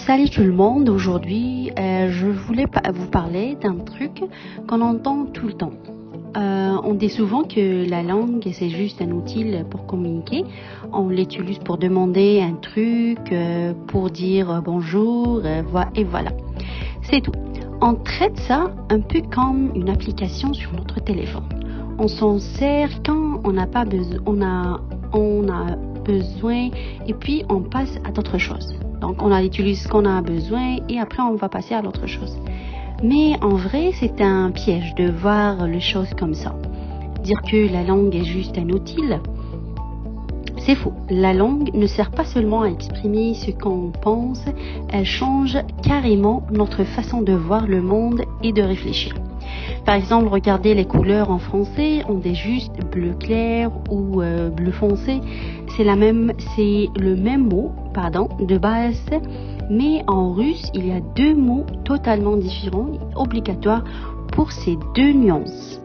Salut tout le monde, aujourd'hui je voulais vous parler d'un truc qu'on entend tout le temps. On dit souvent que la langue c'est juste un outil pour communiquer. On l'utilise pour demander un truc, pour dire bonjour, et voilà. C'est tout. On traite ça un peu comme une application sur notre téléphone. On s'en sert quand on n'a pas besoin, on a besoin et puis on passe à d'autres choses. Donc on utilise ce qu'on a besoin et après on va passer à l'autre chose. Mais en vrai, c'est un piège de voir les choses comme ça. Dire que la langue est juste un outil, c'est faux. La langue ne sert pas seulement à exprimer ce qu'on pense, elle change carrément notre façon de voir le monde et de réfléchir. Par exemple, regardez les couleurs en français, on dit juste bleu clair ou bleu foncé. C'est le même mot, de base, mais en russe, il y a deux mots totalement différents et obligatoires pour ces deux nuances.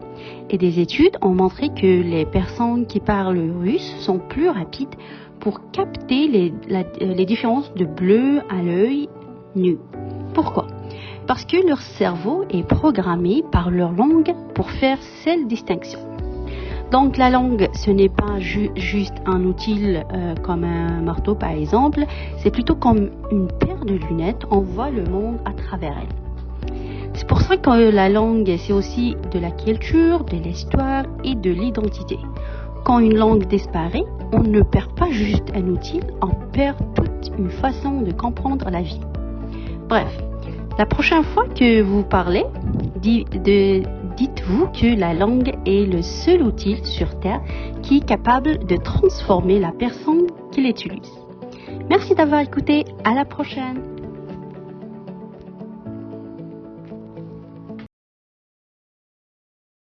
Et des études ont montré que les personnes qui parlent russe sont plus rapides pour capter les différences de bleu à l'œil nu. Pourquoi ? Parce que leur cerveau est programmé par leur langue pour faire cette distinction. Donc la langue, ce n'est pas juste un outil comme un marteau par exemple, c'est plutôt comme une paire de lunettes, on voit le monde à travers elle. C'est pour ça que la langue, c'est aussi de la culture, de l'histoire et de l'identité. Quand une langue disparaît, on ne perd pas juste un outil, on perd toute une façon de comprendre la vie. Bref. La prochaine fois que vous parlez, dites-vous que la langue est le seul outil sur Terre qui est capable de transformer la personne qui l'utilise. Merci d'avoir écouté. À la prochaine.